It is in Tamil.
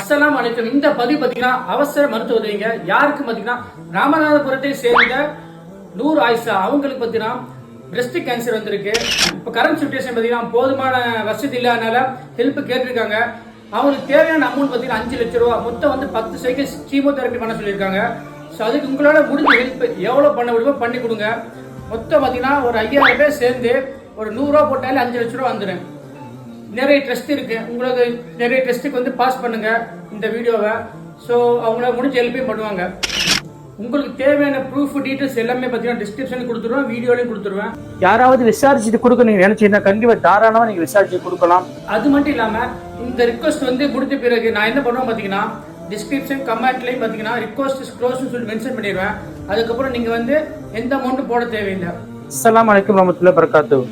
அஸ்ஸலாமு அலைக்கும். இந்த பதிவு பார்த்தீங்கன்னா அவசர மருத்துவ உதவிங்க. யாருக்கு பார்த்தீங்கன்னா ராமநாதபுரத்தை சேர்ந்த நூறு ஆயிஷா அவங்களுக்கு பார்த்தீங்கன்னா பிரஸ்ட் கேன்சர் வந்திருக்கு. இப்போ கரண்ட் சுச்சுவேஷன் பார்த்தீங்கன்னா போதுமான வசதி இல்லாதனால ஹெல்ப் கேட்டிருக்காங்க. அவங்களுக்கு தேவையான அமௌண்ட் பார்த்தீங்கன்னா 5 லட்சம் ரூபா. மொத்தம் வந்து 10 சைக்கிள் கீமோதெரப்பி பண்ண சொல்லியிருக்காங்க. ஸோ அதுக்கு உங்களால முடிஞ்ச ஹெல்ப் எவ்வளோ பண்ண முடியுமோ பண்ணி கொடுங்க. மொத்தம் பார்த்தீங்கன்னா ஒரு 5000 பேர் சேர்ந்து ஒரு 100 ரூபா போட்டாலே 5 லட்ச ரூபா வந்துடும். நிறைய ட்ரஸ்ட் இருக்கு, உங்களுக்கு நிறைய ட்ரஸ்ட்டுக்கு வந்து பாஸ் பண்ணுங்க இந்த வீடியோவை. ஸோ அவங்கள முடிஞ்ச ஹெல்ப்பையும் பண்ணுவாங்க. உங்களுக்கு தேவையான ப்ரூஃப் டீட்டெயில்ஸ் எல்லாமே பார்த்தீங்கன்னா டிஸ்கிரிப்ஷன் கொடுத்துருவேன், வீடியோலையும் கொடுத்துருவேன். யாராவது விசாரிச்சுட்டு கொடுக்க நீங்கள் நினைச்சீங்கன்னா கண்டிப்பாக தாராளமாக நீங்கள் விசாரிச்சு கொடுக்கலாம். அது மட்டும் இல்லாமல் இந்த ரிக்வஸ்ட் வந்து முடித்த பிறகு நான் என்ன பண்ணுவேன் பார்த்தீங்கன்னா டிஸ்கிரிப்ஷன் கமெண்ட்லையும் பார்த்தீங்கன்னா ரிக்வஸ்ட் க்ளோஸ்னு சொல்லி மென்ஷன் பண்ணிடுவேன். அதுக்கப்புறம் நீங்கள் வந்து எந்த அமௌண்ட்டும் போட தேவையில்லை. அஸ்ஸலாமு அலைக்கும் வரஹ்மத்துல்லாஹி வபரகாத்துஹு.